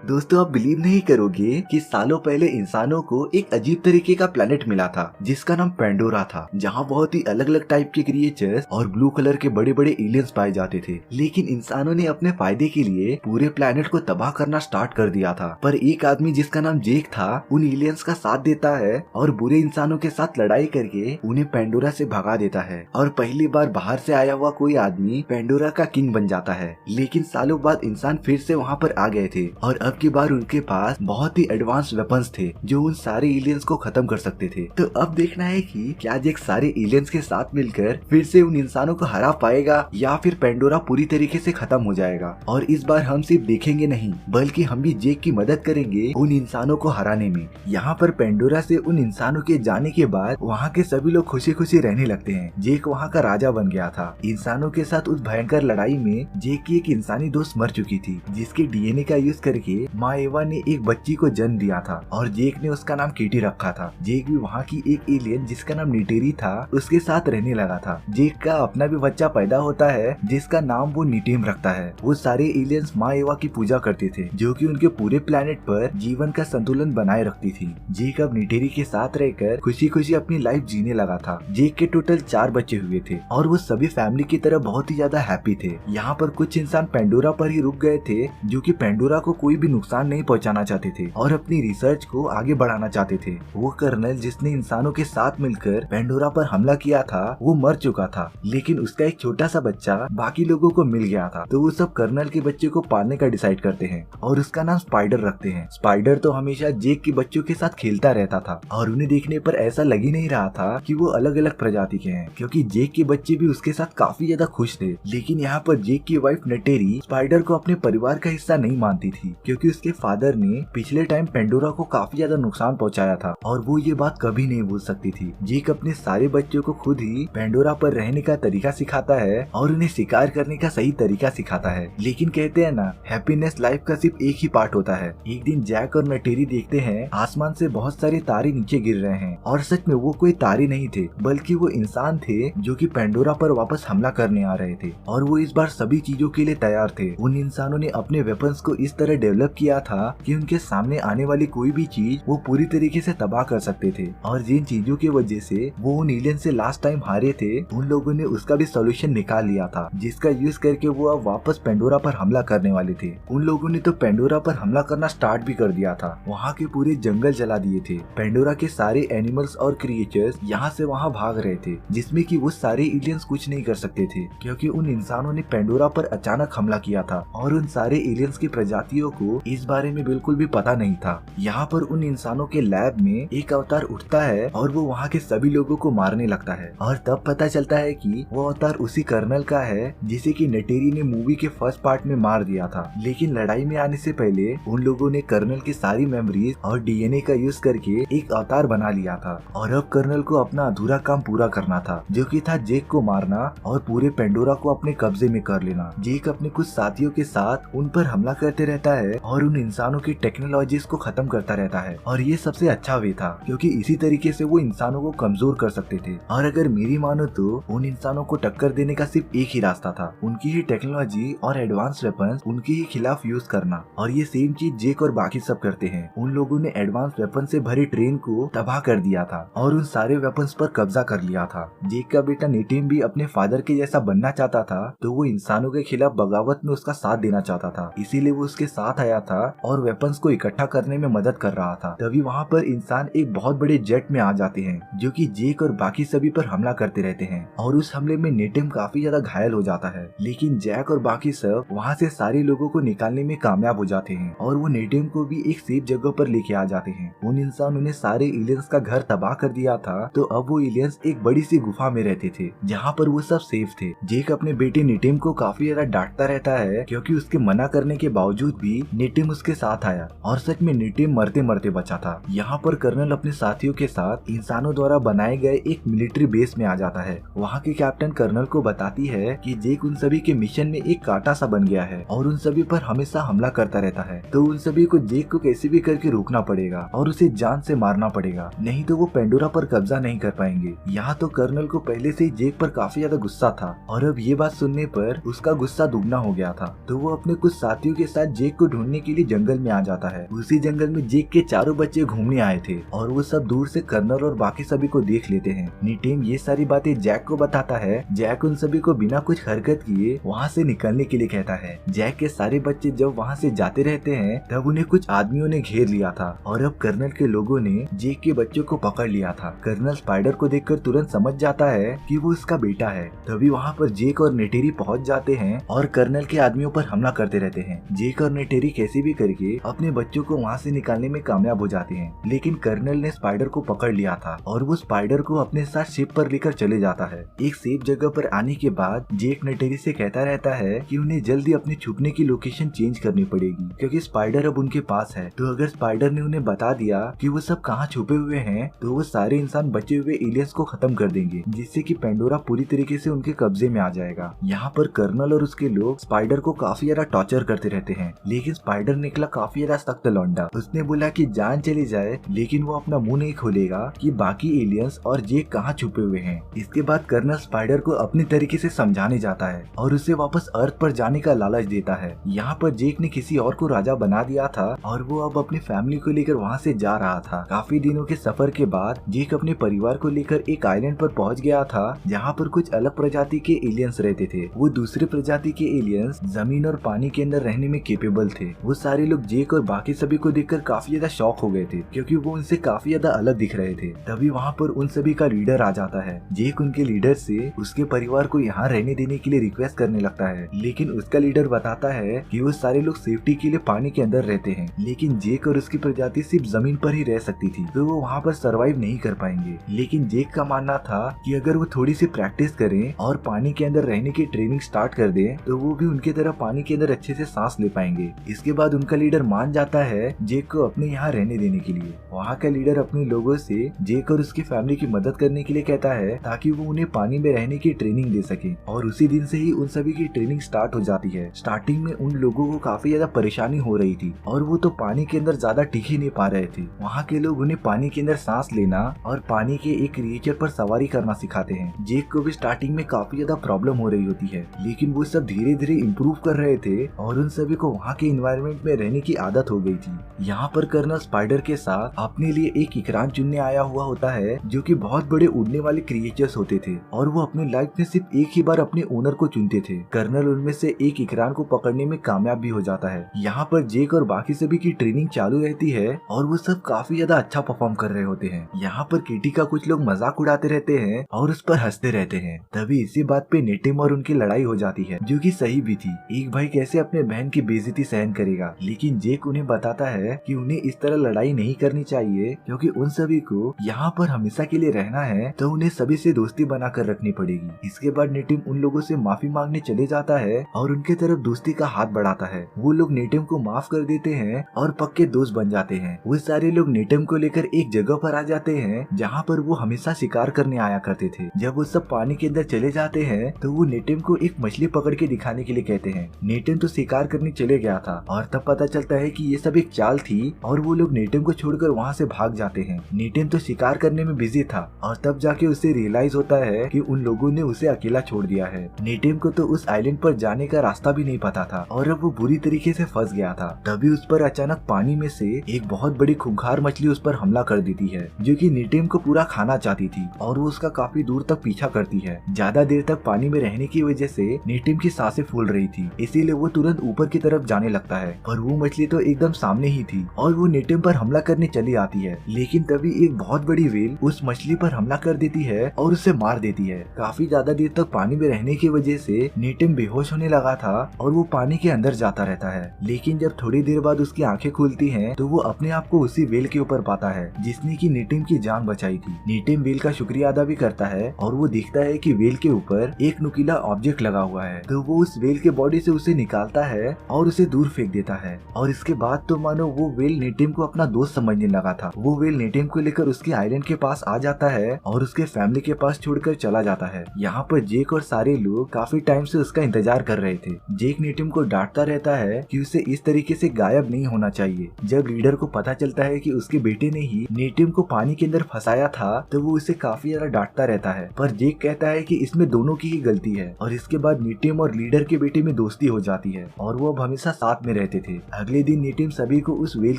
दोस्तों, आप बिलीव नहीं करोगे कि सालों पहले इंसानों को एक अजीब तरीके का प्लेनेट मिला था जिसका नाम पेंडोरा था, जहाँ बहुत ही अलग अलग टाइप के क्रिएचर्स और ब्लू कलर के बड़े बड़े एलियंस पाए जाते थे। लेकिन इंसानों ने अपने फायदे के लिए पूरे प्लेनेट को तबाह करना स्टार्ट कर दिया था। पर एक आदमी जिसका नाम जेक था उन एलियंस का साथ देता है और बुरे इंसानों के साथ लड़ाई करके उन्हें पेंडोरा से भगा देता है और पहली बार बाहर से आया हुआ कोई आदमी पेंडोरा का किंग बन जाता है। लेकिन सालों बाद इंसान फिर से वहाँ पर आ गए थे और अब की बार उनके पास बहुत ही एडवांस वेपन्स थे जो उन सारे एलियंस को खत्म कर सकते थे। तो अब देखना है कि क्या जेक सारे एलियंस के साथ मिलकर फिर से उन इंसानों को हरा पाएगा या फिर पेंडोरा पूरी तरीके से खत्म हो जाएगा। और इस बार हम सिर्फ देखेंगे नहीं बल्कि हम भी जेक की मदद करेंगे उन इंसानों को हराने में। यहाँ पर पेंडोरा से उन इंसानों के जाने के बाद वहाँ के सभी लोग खुशी खुशी रहने लगते हैं। जेक वहाँ का राजा बन गया था। इंसानों के साथ उस भयंकर लड़ाई में जेक की एक इंसानी दोस्त मर चुकी थी जिसके डीएनए का यूज करके माँ एवा ने एक बच्ची को जन्म दिया था और जेक ने उसका नाम केटी रखा था। जेक भी वहाँ की एक एलियन जिसका नाम नीटेरी था उसके साथ रहने लगा था। जेक का अपना भी बच्चा पैदा होता है जिसका नाम वो नीटेम रखता है। वो सारे एलियंस माँ एवा की पूजा करते थे जो कि उनके पूरे प्लेनेट पर जीवन का संतुलन बनाए रखती थी। जेक अब नीटेरी के साथ रहकर खुशी खुशी अपनी लाइफ जीने लगा था। जेक के टोटल 4 बच्चे हुए थे और वो सभी फैमिली की तरह बहुत ही ज्यादा हैप्पी थे। यहाँ पर कुछ इंसान पेंडोरा पर ही रुक गए थे जो कि पेंडोरा को कोई भी नुकसान नहीं पहुंचाना चाहते थे और अपनी रिसर्च को आगे बढ़ाना चाहते थे। वो कर्नल जिसने इंसानों के साथ मिलकर पेंडोरा पर हमला किया था वो मर चुका था, लेकिन उसका एक छोटा सा बच्चा बाकी लोगों को मिल गया था। तो वो सब कर्नल के बच्चे को पालने का डिसाइड करते हैं और उसका नाम स्पाइडर रखते हैं। स्पाइडर तो हमेशा जेक के बच्चों के साथ खेलता रहता था और उन्हें देखने पर ऐसा लग ही नहीं रहा था कि वो अलग अलग प्रजाति के हैं, क्योंकि जेक के बच्चे भी उसके साथ काफी ज्यादा खुश थे। लेकिन यहाँ पर जेक की वाइफ नटेरी स्पाइडर को अपने परिवार का हिस्सा नहीं मानती थी, क्योंकि उसके फादर ने पिछले टाइम पेंडोरा को काफी ज्यादा नुकसान पहुंचाया था और वो ये बात कभी नहीं भूल सकती थी। जेक अपने सारे बच्चों को खुद ही पेंडोरा पर रहने का तरीका सिखाता है और उन्हें शिकार करने का सही तरीका सिखाता है। लेकिन कहते हैं ना, हैप्पीनेस लाइफ का सिर्फ एक ही पार्ट होता है। एक दिन जैक और नटेरी देखते हैं आसमान से बहुत सारे तारे नीचे गिर रहे हैं और सच में वो कोई तारे नहीं थे बल्कि वो इंसान थे जो कि पेंडोरा पर वापस हमला करने आ रहे थे और वो इस बार सभी चीजों के लिए तैयार थे। उन इंसानों ने अपने वेपन्स को इस तरह डेवलप किया था कि उनके सामने आने वाली कोई भी चीज वो पूरी तरीके से तबाह कर सकते थे। और जिन चीजों की वजह से वो उन एलियन से लास्ट टाइम हारे थे उन लोगों ने उसका भी सोल्यूशन निकाल लिया था, जिसका यूज करके वो अब वापस पेंडोरा पर हमला करने वाले थे। उन लोगों ने तो पेंडोरा पर हमला करना स्टार्ट भी कर दिया था। वहाँ के पूरे जंगल जला दिए थे। पेंडोरा के सारे एनिमल्स और क्रिएचर्स यहाँ से वहाँ भाग रहे थे, जिसमें कि वो सारे एलियंस कुछ नहीं कर सकते थे क्योंकि उन इंसानों ने पेंडोरा पर अचानक हमला किया था और उन सारे एलियंस की प्रजातियों को इस बारे में बिल्कुल भी पता नहीं था। यहाँ पर उन इंसानों के लैब में एक अवतार उठता है और वो वहाँ के सभी लोगों को मारने लगता है और तब पता चलता है कि वो अवतार उसी कर्नल का है जिसे कि नटेरी ने मूवी के फर्स्ट पार्ट में मार दिया था। लेकिन लड़ाई में आने से पहले उन लोगों ने कर्नल की सारी मेमोरीज और डीएनए का यूज करके एक अवतार बना लिया था और अब कर्नल को अपना अधूरा काम पूरा करना था, जो कि था जेक को मारना और पूरे पेंडोरा को अपने कब्जे में कर लेना। जेक अपने कुछ साथियों के साथ उन पर हमला करते रहता है और उन इंसानों की टेक्नोलॉजीज को खत्म करता रहता है और ये सबसे अच्छा वे था क्योंकि इसी तरीके से वो इंसानों को कमजोर कर सकते थे। और अगर मेरी मानो तो उन इंसानों को टक्कर देने का सिर्फ एक ही रास्ता था, उनकी ही टेक्नोलॉजी और एडवांस वेपन्स उनके ही खिलाफ यूज करना। और ये सेम चीज जेक और बाकी सब करते हैं। उन लोगों ने एडवांस वेपन से भरी ट्रेन को तबाह कर दिया था और उन सारे वेपन्स पर कब्जा कर लिया था। जेक का बेटा नीटिम भी अपने फादर के जैसा बनना चाहता था, तो वो इंसानों के खिलाफ बगावत में उसका साथ देना चाहता था, इसीलिए वो उसके साथ आया था और वेपन्स को इकट्ठा करने में मदद कर रहा था। तभी वहाँ पर इंसान एक बहुत बड़े जेट में आ जाते हैं जो कि जेक और बाकी सभी पर हमला करते रहते हैं और उस हमले में नेटिम काफी ज्यादा घायल हो जाता है। लेकिन जैक और बाकी सब वहाँ से सारे लोगों को निकालने में कामयाब हो जाते हैं और वो नेटिम को भी एक सेफ जगह पर लेके आ जाते हैं। उन इंसानों ने सारे एलियंस का घर तबाह कर दिया था, तो अब वो एलियंस एक बड़ी सी गुफा में रहते थे जहाँ पर वो सब सेफ थे। जेक अपने बेटे नेटिम को काफी ज्यादा डांटता रहता है क्योंकि उसके मना करने के बावजूद भी नेटिम उसके साथ आया और सच में नेटिम मरते मरते बचा था। यहाँ पर कर्नल अपने साथियों के साथ इंसानों द्वारा बनाए गए एक मिलिट्री बेस में आ जाता है। वहाँ के कैप्टन कर्नल को बताती है कि जेक उन सभी के मिशन में एक कांटा सा बन गया है और उन सभी पर हमेशा हमला करता रहता है, तो उन सभी को जेक को कैसे भी करके रोकना पड़ेगा और उसे जान से मारना पड़ेगा, नहीं तो वो पेंडोरा पर कब्जा नहीं कर पाएंगे। यहाँ तो कर्नल को पहले से ही जेक पर काफी ज्यादा गुस्सा था और अब ये बात सुनने पर उसका गुस्सा दुगना हो गया था, तो वो अपने कुछ साथियों के साथ जेक को ढूंढने ढूंढने के लिए जंगल में आ जाता है। उसी जंगल में जेक के चारों बच्चे घूमने आए थे और वो सब दूर से कर्नल और बाकी सभी को देख लेते हैं। निटिम ये सारी बातें जैक को बताता है। जैक उन सभी को बिना कुछ हरकत किए वहाँ से निकलने के लिए कहता है। जैक के सारे बच्चे जब वहाँ से जाते रहते हैं तब उन्हें कुछ आदमियों ने घेर लिया था और अब कर्नल के लोगों ने जेक के बच्चों को पकड़ लिया था। कर्नल स्पाइडर को देखकर तुरंत समझ जाता है कि वो उसका बेटा है। तभी वहाँ पर जेक और नेटेरी पहुँच जाते हैं और कर्नल के आदमियों पर हमला करते रहते हैं। जेक और नेटेरी कैसे भी करके अपने बच्चों को वहाँ से निकालने में कामयाब हो जाते हैं, लेकिन कर्नल ने स्पाइडर को पकड़ लिया था और वो स्पाइडर को अपने साथ शिप पर लेकर चले जाता है। एक सेफ जगह पर आने के बाद जेक नेटेरी से कहता रहता है कि उन्हें जल्दी अपने छुपने की लोकेशन चेंज करनी पड़ेगी क्योंकि स्पाइडर अब उनके पास है। तो अगर स्पाइडर ने उन्हें बता दिया कि वो सब कहाँ छुपे हुए हैं तो वो सारे इंसान बचे हुए एलियंस को खत्म कर देंगे, जिससे कि पेंडोरा पूरी तरीके से उनके कब्जे में आ जाएगा। यहाँ पर कर्नल और उसके लोग स्पाइडर को काफी ज्यादा टॉर्चर करते रहते हैं, लेकिन स्पाइडर निकला काफी ज्यादा सख्त लौंडा। उसने बोला कि जान चली जाए लेकिन वो अपना मुंह नहीं खोलेगा कि बाकी एलियंस और जेक कहाँ छुपे हुए हैं। इसके बाद कर्नल स्पाइडर को अपनी तरीके से समझाने जाता है और उसे वापस अर्थ पर जाने का लालच देता है। यहाँ पर जेक ने किसी और को राजा बना दिया था और वो अब अपनी फैमिली को लेकर वहाँ से जा रहा था। काफी दिनों के सफर के बाद जेक अपने परिवार को लेकर एक आइलैंड पर पहुँच गया था जहाँ पर कुछ अलग प्रजाति के एलियंस रहते थे। वो दूसरे प्रजाति के एलियंस जमीन और पानी के अंदर रहने में केपेबल थे। वो सारे लोग जेक और बाकी सभी को देखकर काफी ज्यादा शॉक हो गए थे क्योंकि वो उनसे काफी ज्यादा अलग दिख रहे थे। तभी वहाँ पर उन सभी का लीडर आ जाता है। जेक उनके लीडर से उसके परिवार को यहाँ रहने देने के लिए रिक्वेस्ट करने लगता है, लेकिन उसका लीडर बताता है कि वो सारे लोग सेफ्टी के लिए पानी के अंदर रहते हैं, लेकिन जेक और उसकी प्रजाति सिर्फ जमीन पर ही रह सकती थी तो वो वहाँ पर सरवाइव नहीं कर पाएंगे। लेकिन जेक का मानना था कि अगर वो थोड़ी सी प्रैक्टिस करें और पानी के अंदर रहने की ट्रेनिंग स्टार्ट कर दें तो वो भी उनकी तरह पानी के अंदर अच्छे से सांस ले पाएंगे। इसके बाद उनका लीडर मान जाता है जेक को अपने यहाँ रहने देने के लिए। वहाँ का लीडर अपने लोगों से जेक और उसकी फैमिली की मदद करने के लिए कहता है ताकि वो उन्हें पानी में रहने की ट्रेनिंग दे सके और उसी दिन से ही उन सभी की ट्रेनिंग स्टार्ट हो जाती है। स्टार्टिंग में उन लोगों को काफी ज्यादा परेशानी हो रही थी और वो तो पानी के अंदर ज्यादा टिक ही नहीं पा रहे थे। वहाँ के लोग उन्हें पानी के अंदर सांस लेना और पानी के एक क्रिएचर पर सवारी करना सिखाते हैं। जेक को भी स्टार्टिंग में काफी ज्यादा प्रॉब्लम हो रही होती है, लेकिन वो सब धीरे धीरे इम्प्रूव कर रहे थे और उन सभी को वहाँ के एनवायरनमेंट में रहने की आदत हो गई थी। यहाँ पर कर्नल स्पाइडर के साथ अपने लिए एक इकरान चुनने आया हुआ होता है जो कि बहुत बड़े उड़ने वाले क्रिएचर्स होते थे और वो अपनी लाइफ में सिर्फ एक ही बार अपने ओनर को चुनते थे। कर्नल उनमें से एक इकरान को पकड़ने में कामयाब भी हो जाता है। यहाँ पर जेक और बाकी सभी की ट्रेनिंग चालू रहती है और वो सब काफी ज्यादा अच्छा परफॉर्म कर रहे होते हैं। यहाँ पर किटी का कुछ लोग मजाक उड़ाते रहते हैं और उस पर हंसते रहते हैं। तभी इसी बात पे नेटिम और उनकी लड़ाई हो जाती है जो कि सही भी थी। एक भाई कैसे अपने बहन की बेइज्जती सहन करेगा, लेकिन जेक उन्हें बताता है कि उन्हें इस तरह लड़ाई नहीं करनी चाहिए क्योंकि उन सभी को यहाँ पर हमेशा के लिए रहना है तो उन्हें सभी से दोस्ती बनाकर रखनी पड़ेगी। इसके बाद नेटिम उन लोगों से माफी मांगने चले जाता है और उनके तरफ दोस्ती का हाथ बढ़ाता है। वो लोग नेटिम को माफ कर देते हैं और पक्के दोस्त बन जाते हैं। वो सारे लोग नेटिम को लेकर एक जगह पर आ जाते हैं जहाँ पर वो हमेशा शिकार करने आया करते थे। जब वो सब पानी के अंदर चले जाते हैं तो वो नेटिम को एक मछली पकड़ के दिखाने के लिए कहते हैं। नेटिम तो शिकार करने चले गया था और तब पता चलता है कि ये सब एक चाल थी और वो लोग नेटिम को छोड़कर वहाँ से भाग जाते हैं। नेटिम तो शिकार करने में बिजी था और तब जाके उसे रियलाइज होता है कि उन लोगों ने उसे अकेला छोड़ दिया है। नेटिम को तो उस आइलैंड पर जाने का रास्ता भी नहीं पता था और अब वो बुरी तरीके से फंस गया था। तभी उस पर अचानक पानी में से एक बहुत बड़ी खूंखार मछली उस पर हमला कर देती है जो कि नेटिम को पूरा खाना चाहती थी और वो उसका काफी दूर तक पीछा करती है। ज्यादा देर तक पानी में रहने की वजह से नेटिम की सांसें फूल रही थी, इसीलिए वो तुरंत ऊपर की तरफ जाने लगता है। पर वो मछली तो एकदम सामने ही थी और वो नेटिम पर हमला करने चली आती है, लेकिन तभी एक बहुत बड़ी व्हेल उस मछली पर हमला कर देती है और उसे मार देती है। काफी ज्यादा देर तक पानी में रहने की वजह से नेटिम बेहोश होने लगा था और वो पानी के अंदर जाता रहता है, लेकिन जब थोड़ी देर बाद उसकी आंखें खुलती हैं तो वो अपने आप को उसी व्हेल के ऊपर पाता है जिसने की नेटिम की जान बचाई थी। नेटिम व्हेल का शुक्रिया अदा भी करता है और वो देखता है कि व्हेल के ऊपर एक नुकीला ऑब्जेक्ट लगा हुआ है, तो वो उस व्हेल के बॉडी से उसे निकालता है और उसे दूर फेंक देता है। और इसके बाद तो मानो वो व्हेल नेटिम को अपना दोस्त समझने लगा था। वो व्हेल नेटिम को लेकर उसके आइलैंड के पास आ जाता है और उसके फैमिली के पास छोड़कर चला जाता है। यहाँ पर जेक और सारे लोग काफी टाइम से उसका इंतजार कर रहे थे। जेक नेटिम को डांटता रहता है कि उसे इस तरीके से गायब नहीं होना चाहिए। जब लीडर को पता चलता है कि उसके बेटे ने ही नेटिम को पानी के अंदर फंसाया था तो वो उसे काफी ज्यादा डांटता रहता है, पर जेक कहता है कि इसमें दोनों की ही गलती है। और इसके बाद नेटिम और लीडर के बेटे में दोस्ती हो जाती है और वो अब हमेशा साथ में रहते थे। अगले दिन नेटिम सभी को उस व्हेल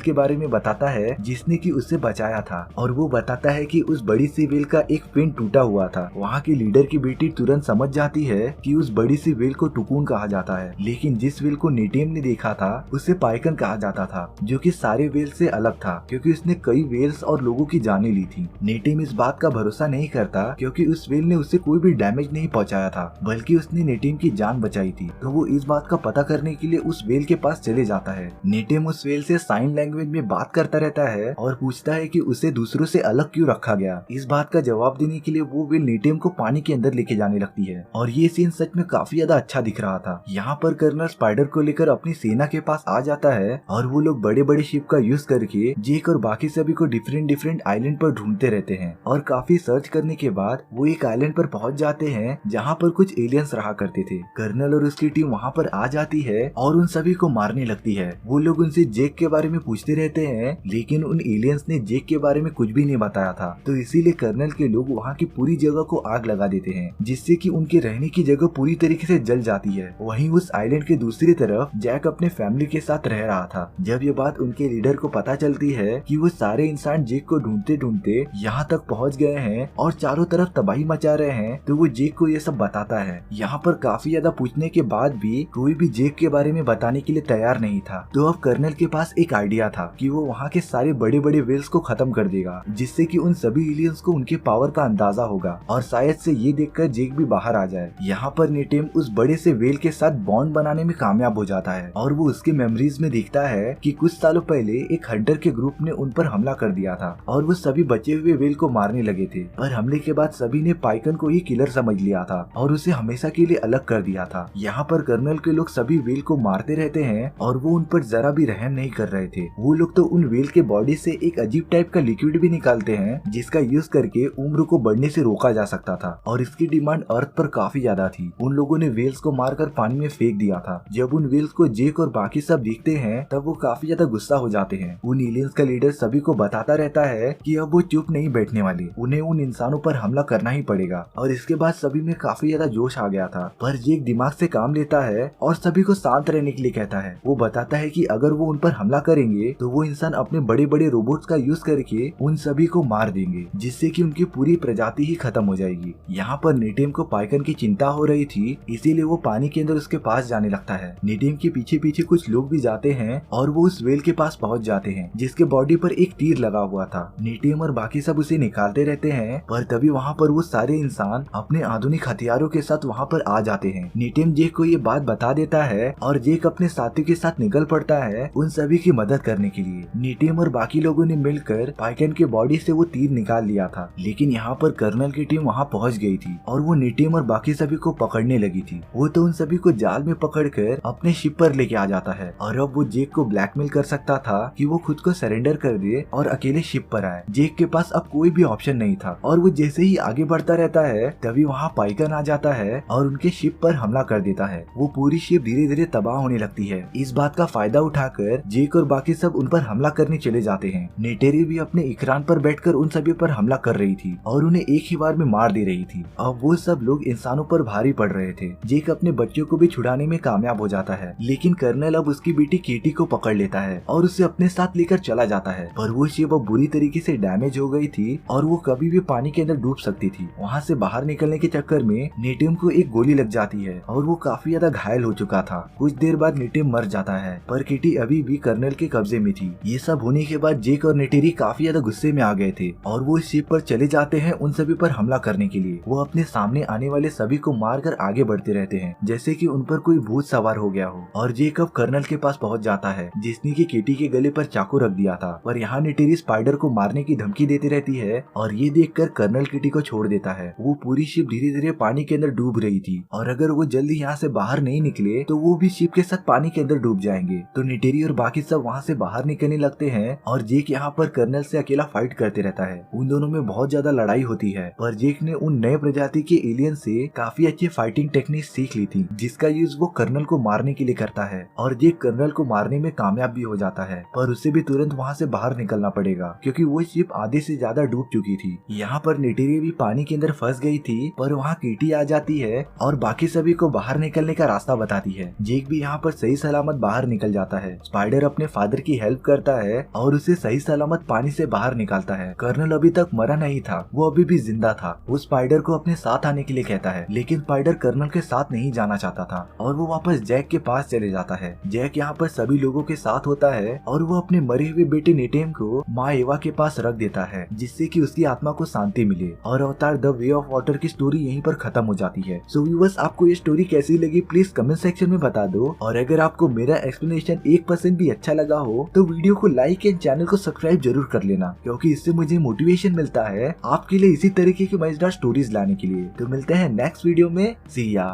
के बारे में बताता है जिसने कि उसे बचाया था, और वो बताता है कि उस बड़ी सी व्हेल का एक फिन टूटा हुआ था। वहाँ की लीडर की बेटी तुरंत समझ जाती है कि उस बड़ी सी व्हेल को टुकून कहा जाता है, लेकिन जिस व्हेल को नेटिम ने देखा था उसे पाइकन कहा जाता था, जो कि सारे व्हेल से अलग था क्योंकि उसने कई व्हेल्स और लोगों की जानें ली थी। नेटिम इस बात का भरोसा नहीं करता क्योंकि उस व्हेल ने उसे कोई भी डैमेज नहीं पहुंचाया था, बल्कि उसने नेटिम की जान बचाई थी। तो वो इस बात का पता करने के लिए उस व्हेल के पास चले जाता है। नेटिम उस व्हेल से साइन लैंग्वेज में बात करता रहता है और पूछता है कि उसे दूसरों से अलग क्यों रखा गया। इस बात का जवाब देने के लिए वो व्हेल नेटिम को पानी के अंदर लेके जाने लगती है, और ये सीन सच में काफी ज्यादा अच्छा दिख रहा था। यहाँ पर कर्नल स्पाइडर को लेकर अपनी सेना के पास आ जाता है और वो लोग बड़े बड़े शिप का यूज करके जेक और बाकी सभी को डिफरेंट आइलैंड पर ढूंढते रहते हैं, और काफी सर्च करने के बाद वो एक आइलैंड पर पहुंच जाते हैं जहाँ पर कुछ एलियंस रहा करते थे। कर्नल और उसकी टीम वहाँ पर आ जाती है और उन सभी को मारने लगती है। वो लोग उनसे जेक के बारे में पूछते रहते हैं, लेकिन उन एलियंस ने जेक के बारे में कुछ भी नहीं बताया था, तो इसीलिए कर्नल के लोग वहाँ की पूरी जगह को आग लगा देते हैं, जिससे कि उनके रहने की जगह पूरी तरीके से जल जाती है। वहीं उस आइलैंड के दूसरी तरफ जैक अपने फैमिली के साथ रह रहा था। जब ये बात उनके लीडर को पता चलती है कि वो सारे इंसान जेक को ढूंढते ढूंढते यहाँ तक पहुँच गए हैं और चारों तरफ तबाही मचा रहे हैं, तो वो जेक को ये सब बताता है। यहाँ पर काफी ज्यादा पूछने के बाद भी कोई भी जेक के बारे में बताने के लिए तैयार नहीं था। तो अब कर्नल के पास एक आइडिया था कि वो वहाँ के सारे बड़े बड़े व्हेल्स को खत्म कर देगा, जिससे कि उन सभी एलियंस को उनके पावर का अंदाजा होगा और शायद से ये देखकर जेक भी बाहर आ जाए। यहाँ पर नेटिम उस बड़े से व्हेल के साथ बॉन्ड बनाने में कामयाब हो जाता है, और वो उसके मेमोरीज में देखता है कि कुछ सालों पहले एक हंटर के ग्रुप ने उन पर हमला कर दिया था और वो सभी बचे हुए व्हेल को मारने लगे थे, पर हमले के बाद सभी ने पाइकन को ही किलर समझ लिया था और उसे हमेशा के लिए अलग कर दिया था। यहाँ पर कर्नल के लोग सभी व्हेल को मारते रहते हैं और वो उन पर जरा भी रहम नहीं कर रहे थे। वो लोग तो उन व्हेल के बॉडी से एक अजीब टाइप का लिक्विड भी निकालते हैं, जिसका यूज करके उम्र को बढ़ने से रोका जा सकता था, और इसकी डिमांड अर्थ पर काफी ज्यादा थी। उन लोगों ने व्हेल्स को मारकर पानी में फेंक दिया था। जब उन व्हेल्स को जेक और बाकी सब देखते हैं तब वो काफी ज्यादा गुस्सा हो जाते हैं। उन एलियंस का लीडर सभी को बताता रहता है कि अब वो चुप नहीं बैठने वाले, उन्हें उन इंसानों पर हमला करना ही पड़ेगा। और इसके बाद सभी में काफी ज्यादा जोश आ गया था, पर जेक दिमाग से काम लेता है और सभी को शांत रहने के लिए कहता है। वो बताता है कि अगर वो उन पर हमला करेंगे तो वो इंसान अपने बड़े बड़े रोबोट्स का यूज करके उन सभी को मार देंगे, जिससे कि उनकी पूरी प्रजाति ही खत्म हो जाएगी। यहाँ पर नेटिम को पाइकन की चिंता हो रही थी, इसीलिए वो पानी के अंदर उसके पास जाने लगता है। नेटिम के पीछे पीछे कुछ लोग भी जाते हैं और वो उस व्हेल के पास पहुँच जाते हैं, जिसके बॉडी पर एक तीर लगा हुआ था। नेटिम और बाकी सब उसे निकालते रहते हैं, पर तभी वहाँ पर वो सारे इंसान अपने आधुनिक हथियारों के साथ वहाँ पर आ जाते हैं। नेटिम जेक को ये बात बता देता है और जेक अपने साथियों के साथ निकल पड़ता है उन सभी की मदद करने के लिए। नेटिम और बाकी लोगों ने मिलकर पाइकन के बॉडी से वो तीर निकाल लिया था, लेकिन यहाँ पर कर्नल की टीम वहाँ पहुँच गई थी और वो नेटिम और बाकी सभी को पकड़ने लगी थी। वो तो उन सभी को जाल में पकड़कर अपने शिप पर लेके आ जाता है, और अब वो जेक को ब्लैकमेल कर सकता था कि वो खुद को सरेंडर कर दे और अकेले शिप पर आए। जेक के पास अब कोई भी ऑप्शन नहीं था, और वो जैसे ही आगे बढ़ता रहता है तभी वहाँ पाइकन आ जाता है और उनके शिप पर हमला कर देता है। वो पूरी शिप धीरे धीरे तबाह होने लगती है। इस बात का फायदा उठाकर जेक और बाकी सब उन पर हमला करने चले जाते हैं। नेटेरी भी अपने इकरान पर बैठकर उन सभी पर हमला कर रही थी और उन्हें एक ही बार में मार दे रही थी। अब वो सब लोग इंसानों पर भारी पड़ रहे थे। जेक अपने बच्चों को भी छुड़ाने में कामयाब हो जाता है, लेकिन कर्नल अब उसकी बेटी केटी को पकड़ लेता है और उसे अपने साथ लेकर चला जाता है। पर वो शिप अब बुरी तरीके से डैमेज हो गई थी और वो कभी भी पानी के अंदर डूब सकती थी। वहाँ से बाहर निकलने के चक्कर में नेटिम को एक गोली लग जाती है और वो काफी ज्यादा घायल हो चुका था। कुछ देर बाद नेटिम मर जाता है, पर किटी अभी भी कर्नल के कब्जे में थी। ये सब होने के बाद जेक और नेटेरी काफी ज्यादा गुस्से में आ गए थे और वो शिप पर चले जाते हैं उन सभी पर हमला करने के लिए। वो अपने सामने आने वाले सभी को मारकर आगे बढ़ते रहते हैं, जैसे कि उन पर कोई भूत सवार हो गया हो। और जेक अब कर्नल के पास पहुंच जाता है, जिसने की केटी के गले पर चाकू रख दिया था। पर यहाँ नेटेरी स्पाइडर को मारने की धमकी देती रहती है और ये देखकर कर्नल किटी को छोड़ देता है। वो पूरी शिप धीरे धीरे पानी के अंदर डूब रही थी और अगर वो जल्दी यहाँ से बाहर नहीं निकले तो वो भी शिप के साथ पानी के अंदर डूब जाएंगे। तो नेटेरी और बाकी सब वहाँ से बाहर निकलने लगते हैं और जेक यहाँ पर कर्नल से अकेला फाइट करते रहता है। उन दोनों में बहुत ज्यादा लड़ाई होती है, पर जेक ने उन नए प्रजाति के एलियन से काफी अच्छी फाइटिंग टेक्निक सीख ली थी, जिसका यूज वो कर्नल को मारने के लिए करता है। और जेक कर्नल को मारने में कामयाब भी हो जाता है, पर उसे भी तुरंत वहाँ से बाहर निकलना पड़ेगा क्योंकि वो शिप आधे से ज्यादा डूब चुकी थी। यहाँ पर नेटेरी भी पानी के अंदर फंस गई थी, पर वहाँ केटी आ जाती है और बाकी सभी को बाहर निकलने का रास्ता बताती है। जेक भी यहाँ पर सही सलामत सलामत बाहर निकल जाता है। स्पाइडर अपने फादर की हेल्प करता है और उसे सही सलामत पानी से बाहर निकालता है। कर्नल अभी तक मरा नहीं था, वो अभी भी जिंदा था। वो स्पाइडर को अपने साथ आने के लिए कहता है, लेकिन स्पाइडर कर्नल के साथ नहीं जाना चाहता था और वो वापस जैक के पास चले जाता है। जैक यहाँ पर सभी लोगों के साथ होता है और वो अपने मरे हुए बेटे नेटेम को माँ एवा के पास रख देता है, जिससे कि उसकी आत्मा को शांति मिले। और अवतार द वे ऑफ वाटर की स्टोरी यहीं पर खत्म हो जाती है। सो व्यूअर्स, आपको ये स्टोरी कैसी लगी प्लीज कमेंट सेक्शन में बता दो। और अगर आपको मेरा एक्सप्लेनेशन 1% भी अच्छा लगा हो तो वीडियो को लाइक एंड चैनल को सब्सक्राइब जरूर कर लेना, क्योंकि इससे मुझे मोटिवेशन मिलता है आपके लिए इसी तरीके की मजेदार स्टोरीज लाने के लिए। तो मिलते हैं नेक्स्ट वीडियो में। सी या।